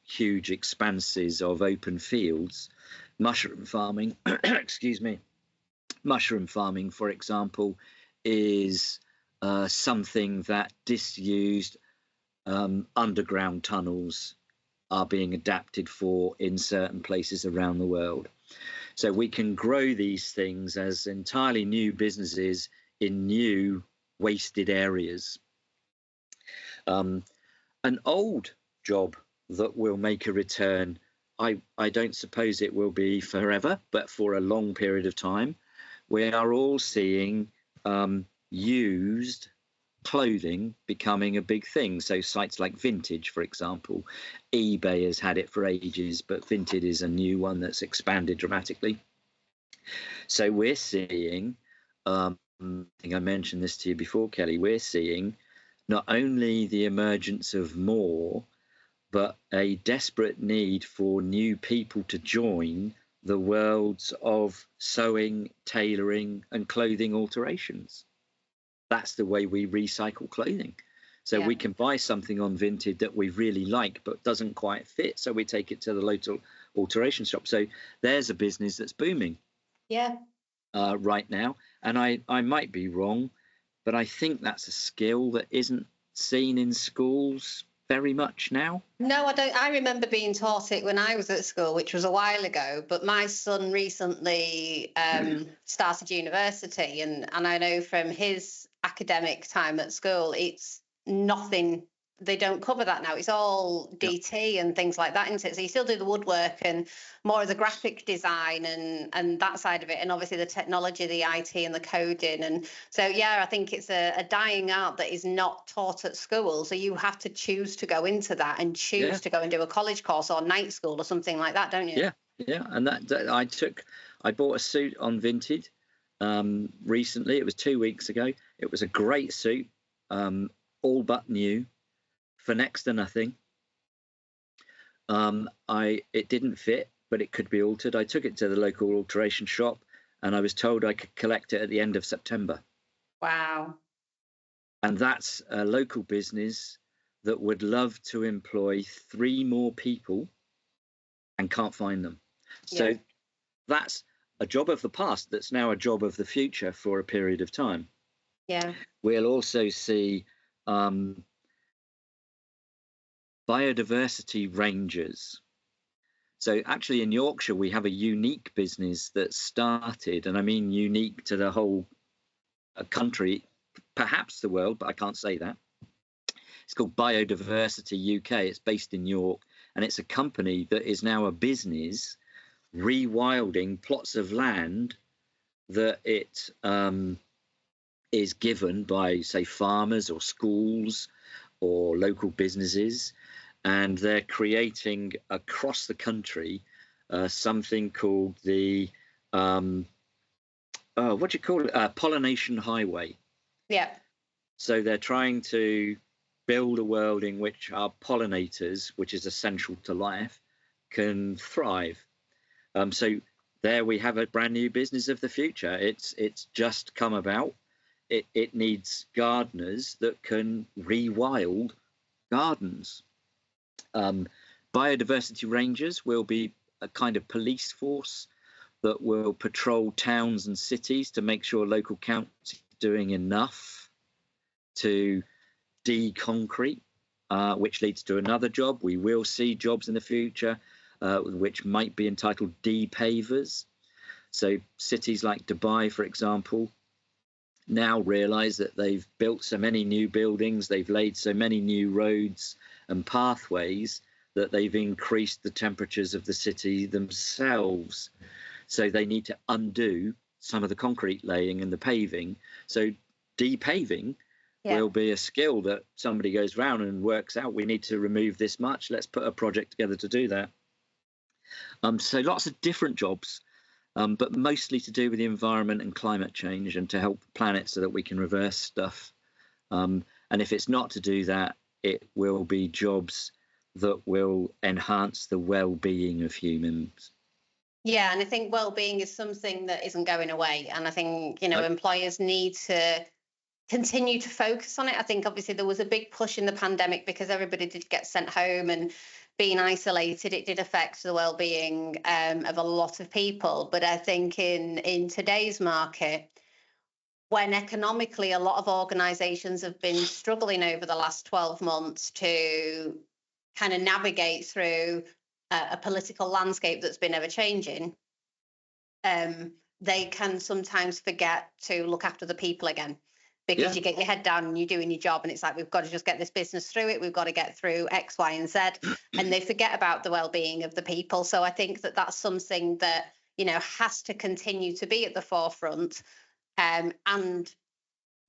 S2: huge expanses of open fields. Mushroom farming, mushroom farming, for example, is something that disused underground tunnels are being adapted for in certain places around the world. So we can grow these things as entirely new businesses in new wasted areas. An old job that will make a return, I don't suppose it will be forever, but for a long period of time, we are all seeing used clothing becoming a big thing. So sites like Vintage, for example, eBay has had it for ages, but Vintage is a new one that's expanded dramatically. So we're seeing, I think I mentioned this to you before, Kelly, we're seeing not only the emergence of more, but a desperate need for new people to join the worlds of sewing, tailoring, and clothing alterations. That's the way we recycle clothing. So we can buy something on Vinted that we really like but doesn't quite fit, so we take it to the local alteration shop. So there's a business that's booming right now, and I might be wrong, but I think that's a skill that isn't seen in schools very much now.
S1: No, I don't. I remember being taught it when I was at school, which was a while ago. But my son recently started university, and I know from his academic time at school, it's nothing. They don't cover that now. It's all DT and things like that, isn't it? So you still do the woodwork and more of the graphic design and that side of it, and obviously the technology, the IT and the coding. And so, yeah, I think it's a dying art that is not taught at school. So you have to choose to go into that and choose to go and do a college course or night school or something like that, don't you?
S2: Yeah. And that I bought a suit on Vinted recently. It was 2 weeks ago. It was a great suit, all but new, for next to nothing. It didn't fit, but it could be altered. I took it to the local alteration shop, and I was told I could collect it at the end of September.
S1: Wow.
S2: And that's a local business that would love to employ 3 more people and can't find them. So that's a job of the past that's now a job of the future for a period of time.
S1: Yeah.
S2: We'll also see biodiversity rangers. So actually in Yorkshire, we have a unique business that started, and I mean unique to the whole country, perhaps the world, but I can't say that. It's called Biodiversity UK. It's based in York, and it's a company that is now a business rewilding plots of land that it is given by, say, farmers or schools or local businesses, and they're creating across the country something called the what do you call it? Pollination highway.
S1: Yeah.
S2: So they're trying to build a world in which our pollinators, which is essential to life, can thrive. So there we have a brand new business of the future. It's just come about. It needs gardeners that can rewild gardens. Biodiversity rangers will be a kind of police force that will patrol towns and cities to make sure local councils are doing enough to de-concrete, which leads to another job. We will see jobs in the future which might be entitled de-pavers. So cities like Dubai, for example, now realize that they've built so many new buildings, they've laid so many new roads and pathways that they've increased the temperatures of the city themselves. So they need to undo some of the concrete laying and the paving. So de-paving will be a skill that somebody goes round and works out, we need to remove this much, let's put a project together to do that. So lots of different jobs, but mostly to do with the environment and climate change and to help the planet so that we can reverse stuff. And if it's not to do that, it will be jobs that will enhance the well-being of humans.
S1: Yeah, and I think well-being is something that isn't going away. And I think, employers need to continue to focus on it. I think obviously there was a big push in the pandemic because everybody did get sent home and being isolated, it did affect the well-being of a lot of people. But I think in today's market, when economically a lot of organisations have been struggling over the last 12 months to kind of navigate through a political landscape that's been ever changing, they can sometimes forget to look after the people again, because you get your head down and you're doing your job and it's like, we've got to just get this business through it, we've got to get through X, Y and Z, and they forget about the well-being of the people. So I think that that's something that has to continue to be at the forefront, and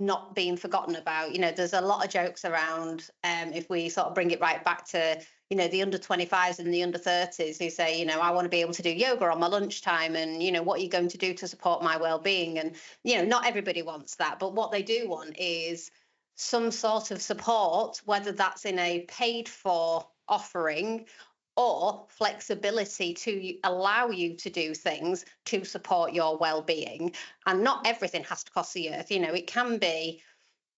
S1: not being forgotten about. There's a lot of jokes around, if we sort of bring it right back to, the under 25s and the under 30s who say, I want to be able to do yoga on my lunchtime, and, what are you going to do to support my well-being? And, not everybody wants that, but what they do want is some sort of support, whether that's in a paid for offering or flexibility to allow you to do things to support your well-being. And not everything has to cost the earth. It can be,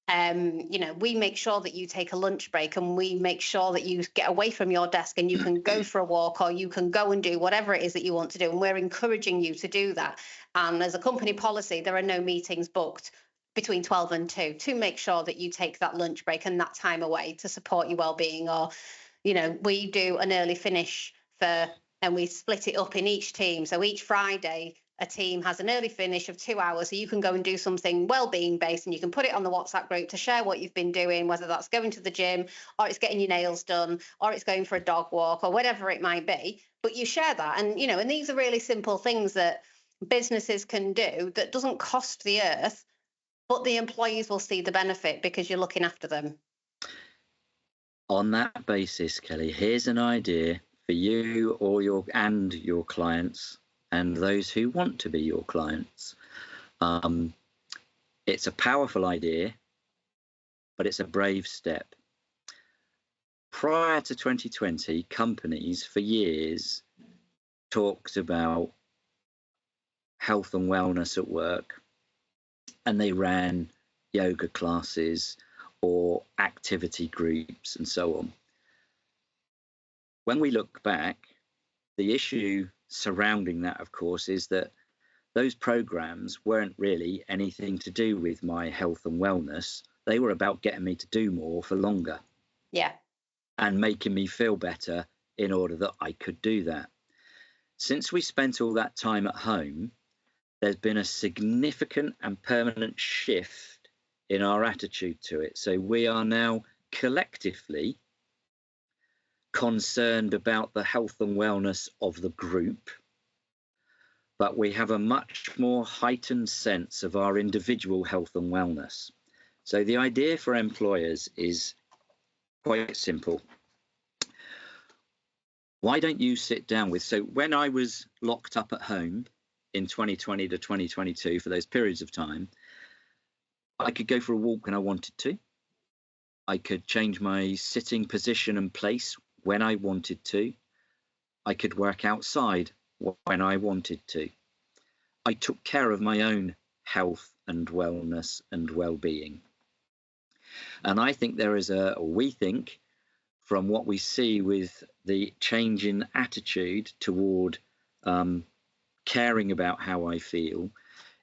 S1: we make sure that you take a lunch break, and we make sure that you get away from your desk and you can go for a walk, or you can go and do whatever it is that you want to do. And we're encouraging you to do that. And as a company policy, there are no meetings booked between 12 and 2 to make sure that you take that lunch break and that time away to support your well-being. Or we do an early finish and we split it up in each team. So each Friday, a team has an early finish of 2 hours. So you can go and do something well-being based, and you can put it on the WhatsApp group to share what you've been doing, whether that's going to the gym, or it's getting your nails done, or it's going for a dog walk, or whatever it might be. But you share that. And, and these are really simple things that businesses can do that doesn't cost the earth, but the employees will see the benefit because you're looking after them.
S2: On that basis, Kelly, here's an idea for you or your clients and those who want to be your clients. It's a powerful idea, but it's a brave step. Prior to 2020, companies for years talked about health and wellness at work, and they ran yoga classes or activity groups and so on. When we look back, the issue surrounding that, of course, is that those programs weren't really anything to do with my health and wellness. They were about getting me to do more for longer.
S1: Yeah.
S2: And making me feel better in order that I could do that. Since we spent all that time at home, there's been a significant and permanent shift in our attitude to it. So we are now collectively concerned about the health and wellness of the group, but we have a much more heightened sense of our individual health and wellness. So the idea for employers is quite simple. Why don't you sit down with, so when I was locked up at home in 2020 to 2022, for those periods of time, I could go for a walk when I wanted to. I could change my sitting position and place when I wanted to. I could work outside when I wanted to. I took care of my own health and wellness and well-being. And I think we think, from what we see with the change in attitude toward caring about how I feel,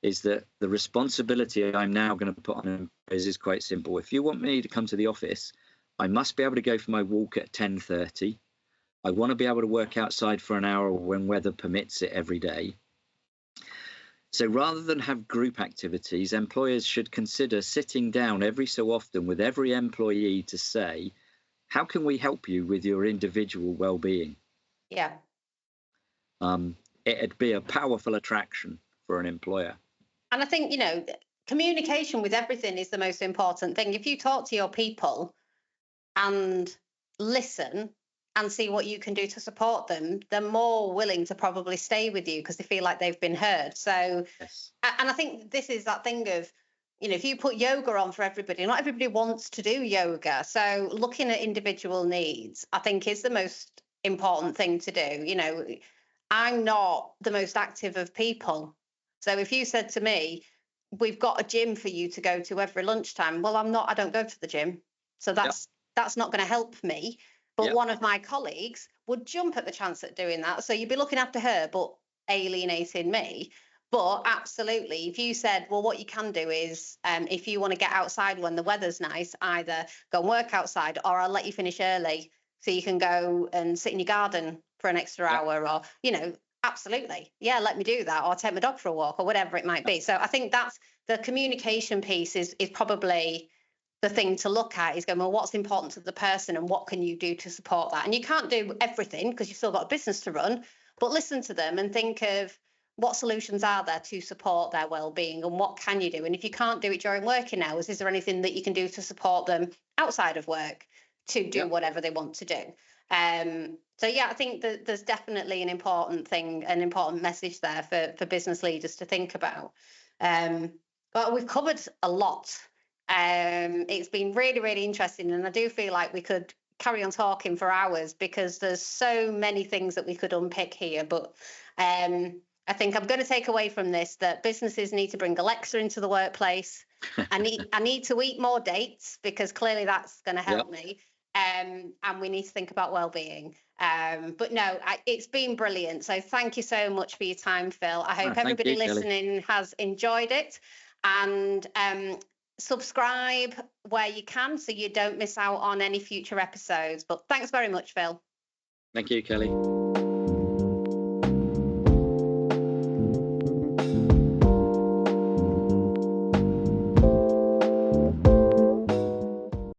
S2: is that the responsibility I'm now going to put on employers is quite simple. If you want me to come to the office, I must be able to go for my walk at 10:30. I want to be able to work outside for an hour when weather permits it every day. So rather than have group activities, employers should consider sitting down every so often with every employee to say, how can we help you with your individual well-being?
S1: Yeah.
S2: It'd be a powerful attraction for an employer.
S1: And I think, communication with everything is the most important thing. If you talk to your people and listen and see what you can do to support them, they're more willing to probably stay with you because they feel like they've been heard. So, yes. And I think this is that thing of, if you put yoga on for everybody, not everybody wants to do yoga. So looking at individual needs, I think, is the most important thing to do. I'm not the most active of people. So if you said to me, we've got a gym for you to go to every lunchtime, well, I don't go to the gym. So that's not going to help me. But one of my colleagues would jump at the chance at doing that. So you'd be looking after her, but alienating me. But absolutely, if you said, well, what you can do is if you want to get outside when the weather's nice, either go and work outside, or I'll let you finish early so you can go and sit in your garden for an extra hour, or, absolutely. Yeah, let me do that, or take my dog for a walk, or whatever it might be. So I think that's the communication piece is probably the thing to look at, is going, well, what's important to the person and what can you do to support that? And you can't do everything because you've still got a business to run, but listen to them and think of, what solutions are there to support their well-being, and what can you do? And if you can't do it during working hours, is there anything that you can do to support them outside of work to do whatever they want to do? So yeah, I think that there's definitely an important thing, an important message there for business leaders to think about. But we've covered a lot. It's been really, really interesting, and I do feel like we could carry on talking for hours because there's so many things that we could unpick here. But I think I'm going to take away from this that businesses need to bring Alexa into the workplace. I need to eat more dates because clearly that's going to help me. And we need to think about well-being. But no, it's been brilliant. So thank you so much for your time, Phil. I hope everybody listening has enjoyed it. And subscribe where you can so you don't miss out on any future episodes. But thanks very much, Phil.
S2: Thank you, Kelly.